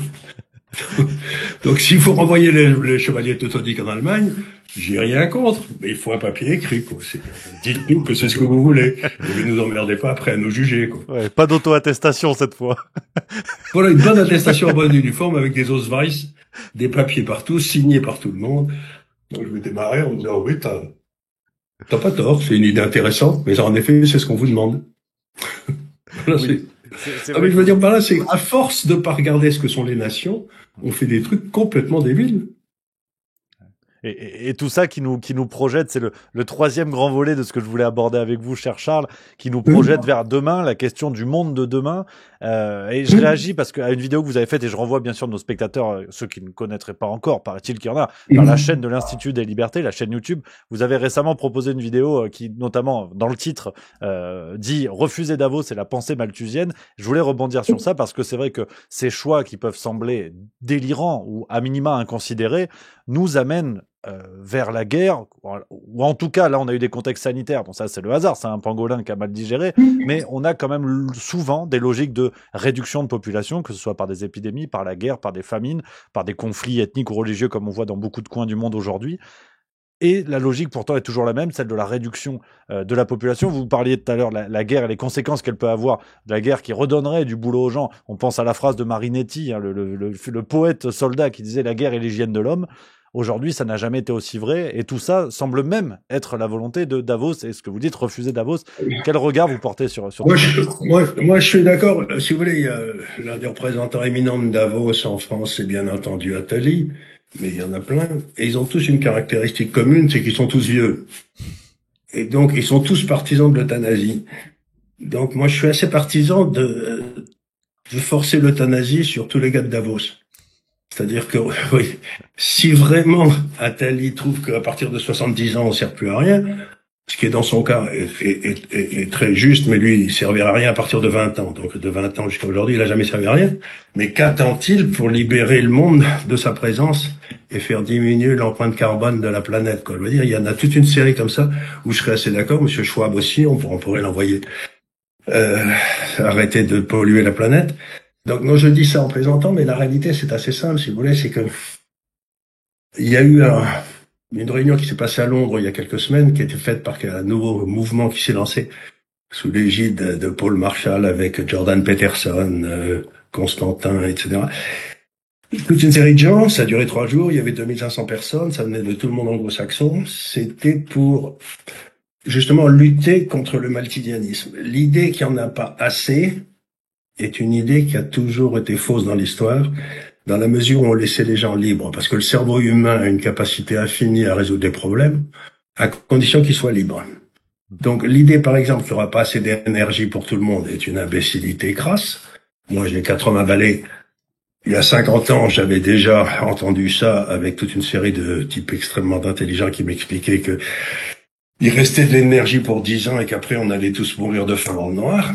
Donc, s'il faut renvoyer les chevaliers teutoniques en Allemagne, j'ai rien contre, mais il faut un papier écrit, quoi. Dites-nous que c'est ce que vous voulez. Ne nous emmerdez pas après à nous juger, quoi. Ouais, pas d'auto-attestation cette fois. Voilà, une bonne attestation en bonne uniforme avec des Ausweis, des papiers partout, signés par tout le monde. Donc, je m'étais marré en me disant, oui, t'as pas tort, c'est une idée intéressante, mais en effet, c'est ce qu'on vous demande. Voilà, Oui. mais je veux dire par là, c'est à force de pas regarder ce que sont les nations, on fait des trucs complètement débiles. Et tout ça qui nous projette, c'est le troisième grand volet de ce que je voulais aborder avec vous, cher Charles, qui nous projette vers demain, la question du monde de demain. Et je réagis parce qu'à une vidéo que vous avez faite, et je renvoie bien sûr nos spectateurs, ceux qui ne connaîtraient pas encore, paraît-il qu'il y en a, vers la chaîne de l'Institut des Libertés, la chaîne YouTube. Vous avez récemment proposé une vidéo qui, notamment dans le titre, dit « Refuser Davos, c'est la pensée malthusienne ». Je voulais rebondir sur ça parce que c'est vrai que ces choix qui peuvent sembler délirants ou à minima inconsidérés nous amènent vers la guerre, ou en tout cas, là, on a eu des contextes sanitaires. Bon, ça, c'est le hasard, c'est un pangolin qui a mal digéré, mais on a quand même souvent des logiques de réduction de population, que ce soit par des épidémies, par la guerre, par des famines, par des conflits ethniques ou religieux, comme on voit dans beaucoup de coins du monde aujourd'hui. Et la logique, pourtant, est toujours la même, celle de la réduction de la population. Vous parliez tout à l'heure, la guerre et les conséquences qu'elle peut avoir, de la guerre qui redonnerait du boulot aux gens. On pense à la phrase de Marinetti, hein, le poète soldat qui disait « La guerre est l'hygiène de l'homme ». Aujourd'hui, ça n'a jamais été aussi vrai, et tout ça semble même être la volonté de Davos, et ce que vous dites, refuser Davos. Quel regard vous portez sur moi, je suis d'accord. Si vous voulez, l'un des représentants éminents de Davos en France, c'est bien entendu Attali, mais il y en a plein, et ils ont tous une caractéristique commune, c'est qu'ils sont tous vieux. Et donc, ils sont tous partisans de l'euthanasie. Donc, moi, je suis assez partisan de forcer l'euthanasie sur tous les gars de Davos. C'est-à-dire que, oui, si vraiment Attali trouve qu'à partir de 70 ans, on ne sert plus à rien, ce qui est dans son cas est très juste, mais lui, il servira à rien à partir de 20 ans. Donc, de 20 ans jusqu'à aujourd'hui, il n'a jamais servi à rien. Mais qu'attend-il pour libérer le monde de sa présence et faire diminuer l'empreinte carbone de la planète, quoi? Je veux dire, il y en a toute une série comme ça où je serais assez d'accord. Monsieur Schwab aussi, on pourrait l'envoyer, arrêter de polluer la planète. Donc, non, je dis ça en plaisantant, mais la réalité, c'est assez simple, si vous voulez, c'est que il y a eu une réunion qui s'est passée à Londres il y a quelques semaines, qui a été faite par un nouveau mouvement qui s'est lancé sous l'égide de Paul Marshall avec Jordan Peterson, Constantin, etc. Toute une série de gens, ça a duré 3 jours, il y avait 2500 personnes, ça venait de tout le monde anglo-saxon. C'était pour, justement, lutter contre le malthusianisme. L'idée qu'il n'y en a pas assez est une idée qui a toujours été fausse dans l'histoire, dans la mesure où on laissait les gens libres, parce que le cerveau humain a une capacité infinie à résoudre des problèmes, à condition qu'il soit libre. Donc l'idée, par exemple, qu'il n'y aura pas assez d'énergie pour tout le monde est une imbécilité crasse. Moi, j'ai 80 balais. Il y a 50 ans, j'avais déjà entendu ça avec toute une série de types extrêmement intelligents qui m'expliquaient que il restait de l'énergie pour 10 ans et qu'après on allait tous mourir de faim dans le noir.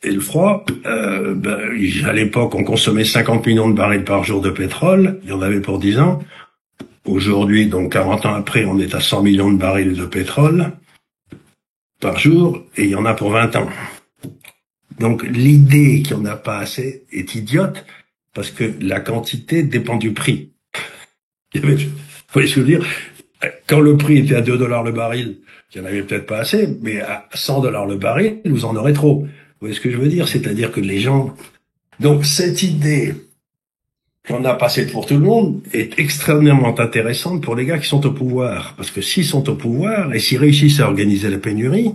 Et le froid, à l'époque, on consommait 50 millions de barils par jour de pétrole. Il y en avait pour 10 ans. Aujourd'hui, donc 40 ans après, on est à 100 millions de barils de pétrole par jour, et il y en a pour 20 ans. Donc l'idée qu'il n'y en a pas assez est idiote, parce que la quantité dépend du prix. Vous voyez ce que je veux dire? Quand le prix était à 2 $ le baril, il n'y en avait peut-être pas assez, mais à 100 $ le baril, vous en aurez trop. Vous voyez ce que je veux dire? C'est-à-dire que les gens... Donc cette idée qu'on a passée pour tout le monde est extrêmement intéressante pour les gars qui sont au pouvoir. Parce que s'ils sont au pouvoir et s'ils réussissent à organiser la pénurie,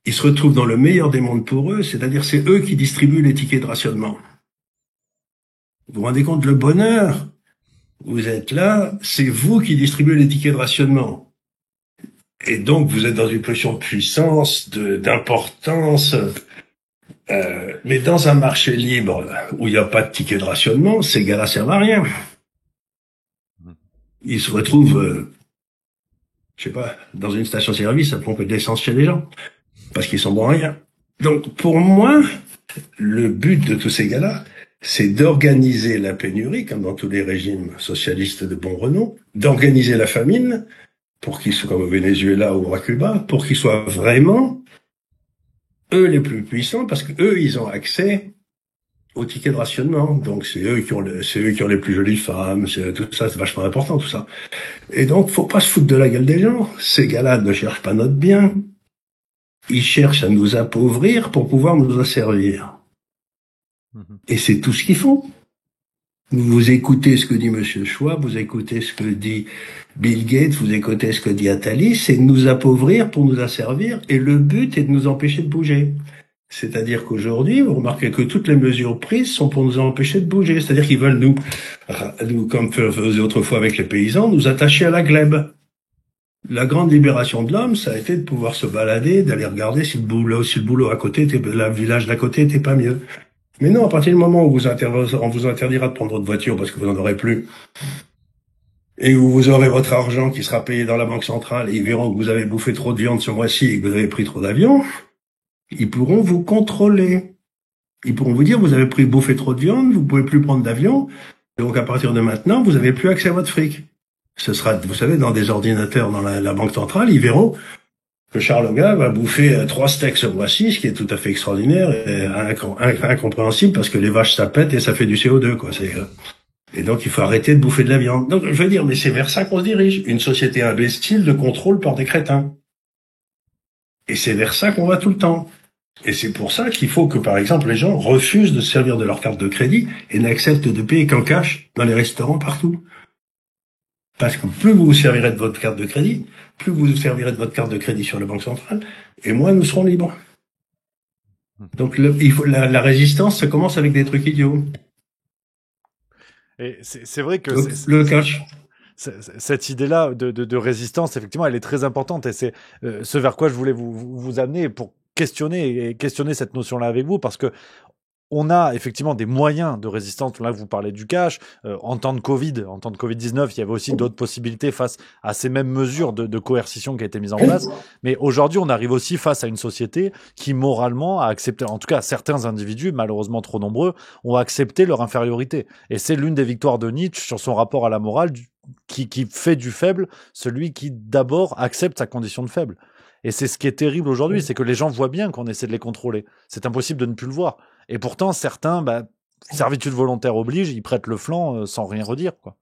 ils se retrouvent dans le meilleur des mondes pour eux, c'est-à-dire c'est eux qui distribuent les tickets de rationnement. Vous vous rendez compte le bonheur? Vous êtes là, c'est vous qui distribuez les tickets de rationnement. Et donc vous êtes dans une position de puissance, d'importance. Mais dans un marché libre où il n'y a pas de ticket de rationnement, ces gars-là servent à rien. Ils se retrouvent, je sais pas, dans une station-service à pomper de l'essence chez les gens. Parce qu'ils sont bons à rien. Donc, pour moi, le but de tous ces gars-là, c'est d'organiser la pénurie, comme dans tous les régimes socialistes de bon renom, d'organiser la famine, pour qu'ils soient comme au Venezuela ou à Cuba, pour qu'ils soient vraiment, eux, les plus puissants, parce que eux, ils ont accès au ticket de rationnement. Donc, c'est eux qui ont les plus jolies femmes, c'est tout ça, c'est vachement important, tout ça. Et donc, faut pas se foutre de la gueule des gens. Ces gars-là ne cherchent pas notre bien. Ils cherchent à nous appauvrir pour pouvoir nous asservir. Et c'est tout ce qu'ils font. Vous écoutez ce que dit Monsieur Schwab, vous écoutez ce que dit Bill Gates, vous écoutez ce que dit Attali, c'est de nous appauvrir pour nous asservir, et le but est de nous empêcher de bouger. C'est-à-dire qu'aujourd'hui, vous remarquez que toutes les mesures prises sont pour nous empêcher de bouger. C'est-à-dire qu'ils veulent nous, comme faisait autrefois avec les paysans, nous attacher à la glèbe. La grande libération de l'homme, ça a été de pouvoir se balader, d'aller regarder si le boulot à côté était, le village d'à côté était pas mieux. Mais non, à partir du moment où on vous interdira de prendre votre voiture parce que vous n'en aurez plus, et où vous aurez votre argent qui sera payé dans la banque centrale, et ils verront que vous avez bouffé trop de viande ce mois-ci et que vous avez pris trop d'avions, ils pourront vous contrôler. Ils pourront vous dire, vous avez bouffé trop de viande, vous pouvez plus prendre d'avion, donc à partir de maintenant, vous avez plus accès à votre fric. Ce sera, vous savez, dans des ordinateurs dans la banque centrale, ils verront que Charles Gars va bouffer 3 steaks ce mois-ci, ce qui est tout à fait extraordinaire et incompréhensible parce que les vaches ça pète et ça fait du CO2, quoi. Et donc il faut arrêter de bouffer de la viande. Donc je veux dire, mais c'est vers ça qu'on se dirige. Une société imbécile de contrôle par des crétins. Et c'est vers ça qu'on va tout le temps. Et c'est pour ça qu'il faut que, par exemple, les gens refusent de se servir de leur carte de crédit et n'acceptent de payer qu'en cash dans les restaurants partout. Parce que plus vous vous servirez de votre carte de crédit, plus vous vous servirez de votre carte de crédit sur la banque centrale, et moins nous serons libres. Donc la résistance, ça commence avec des trucs idiots. Et c'est vrai que le cash. Cette idée-là de résistance, effectivement, elle est très importante, et c'est ce vers quoi je voulais vous amener pour questionner cette notion-là avec vous, parce que on a effectivement des moyens de résistance. Là, vous parlez du cash. En temps de Covid-19, il y avait aussi d'autres possibilités face à ces mêmes mesures de coercition qui a été mises en place. Mais aujourd'hui, on arrive aussi face à une société qui, moralement, a accepté, en tout cas, certains individus, malheureusement trop nombreux, ont accepté leur infériorité. Et c'est l'une des victoires de Nietzsche sur son rapport à la morale, qui fait du faible celui qui, d'abord, accepte sa condition de faible. Et c'est ce qui est terrible aujourd'hui, c'est que les gens voient bien qu'on essaie de les contrôler. C'est impossible de ne plus le voir. Et pourtant, certains, servitude volontaire oblige, ils prêtent le flanc sans rien redire, quoi.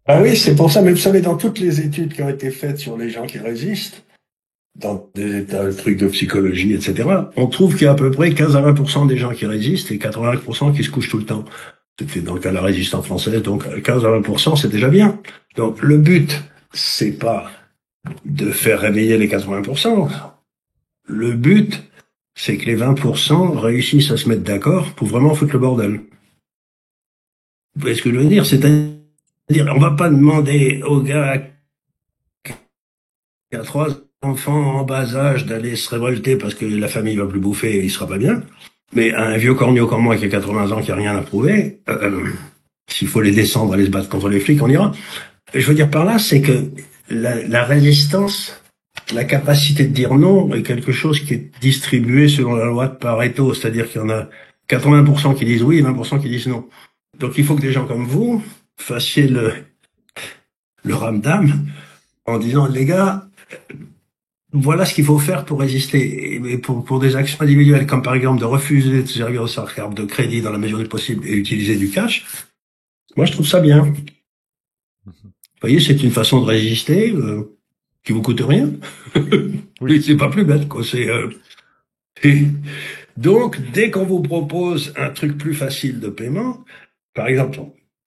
Ah oui, c'est pour ça. Mais vous savez, dans toutes les études qui ont été faites sur les gens qui résistent, dans des trucs de psychologie, etc., on trouve qu'il y a à peu près 15 à 20% des gens qui résistent et 80% qui se couchent tout le temps. C'était dans le cas de la résistance française, donc 15 à 20%, c'est déjà bien. Donc le but, c'est pas de faire réveiller les 80%. Le but, c'est que les 20% réussissent à se mettre d'accord pour vraiment foutre le bordel. Vous voyez ce que je veux dire? C'est-à-dire, on va pas demander au gars qui a 3 enfants en bas âge d'aller se révolter parce que la famille va plus bouffer et il sera pas bien. Mais un vieux corneau comme moi qui a 80 ans qui a rien à prouver, s'il faut les descendre, aller se battre contre les flics, on ira. Je veux dire par là, c'est que la résistance, la capacité de dire non est quelque chose qui est distribué selon la loi de Pareto, c'est-à-dire qu'il y en a 80% qui disent oui et 20% qui disent non. Donc il faut que des gens comme vous fassiez le ramdam en disant les gars, voilà ce qu'il faut faire pour résister. Et pour des actions individuelles, comme par exemple de refuser de se servir de sa carte de crédit dans la mesure du possible et utiliser du cash, moi je trouve ça bien. Vous voyez, c'est une façon de résister qui vous coûte rien. Oui, c'est pas plus bête, quoi. Donc, dès qu'on vous propose un truc plus facile de paiement, par exemple,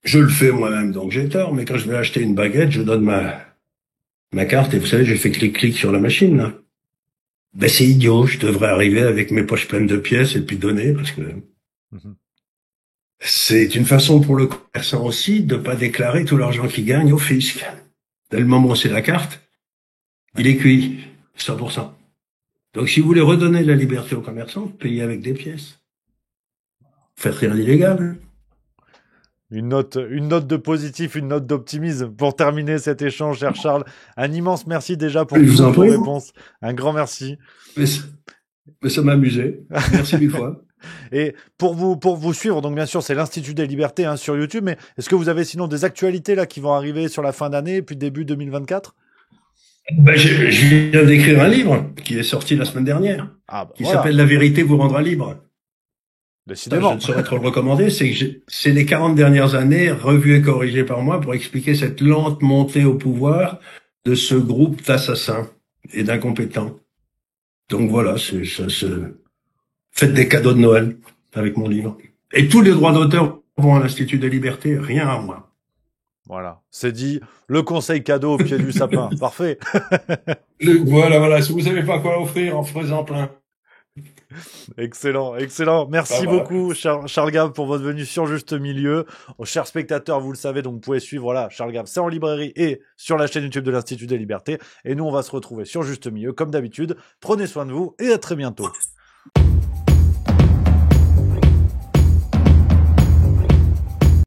je le fais moi-même, donc j'ai tort, mais quand je vais acheter une baguette, je donne ma carte et vous savez, j'ai fait clic-clic sur la machine, là. Ben, c'est idiot, je devrais arriver avec mes poches pleines de pièces et puis donner, parce que c'est une façon pour le commerçant aussi de pas déclarer tout l'argent qu'il gagne au fisc. Dès le moment où c'est la carte, il est cuit, 100%. Donc, si vous voulez redonner la liberté aux commerçants, payez avec des pièces. Faites rien d'illégal. Une note de positif, une note d'optimisme pour terminer cet échange, cher Charles. Un immense merci déjà pour toutes vos réponses. Un grand merci. Mais ça m'a amusé. Merci mille fois. Et pour vous suivre, donc bien sûr, c'est l'Institut des Libertés hein, sur YouTube, mais est-ce que vous avez sinon des actualités là qui vont arriver sur la fin d'année et puis début 2024 ? Ben, je viens d'écrire un livre qui est sorti la semaine dernière, qui s'appelle La vérité vous rendra libre. Décidément. Je ne saurais trop le recommander. C'est les 40 dernières années revues et corrigées par moi pour expliquer cette lente montée au pouvoir de ce groupe d'assassins et d'incompétents. Donc voilà, faites des cadeaux de Noël avec mon livre. Et tous les droits d'auteur vont à l'Institut des Libertés, rien à moi. Voilà, c'est dit, le conseil cadeau au pied du sapin, parfait. Voilà, si vous savez pas quoi offrir, en faisant plein. Excellent. Merci beaucoup, Charles Gave, pour votre venue sur Juste Milieu. Aux chers spectateurs, vous le savez, donc vous pouvez suivre, voilà, Charles Gave, c'est en librairie et sur la chaîne YouTube de l'Institut des Libertés. Et nous, on va se retrouver sur Juste Milieu, comme d'habitude. Prenez soin de vous et à très bientôt.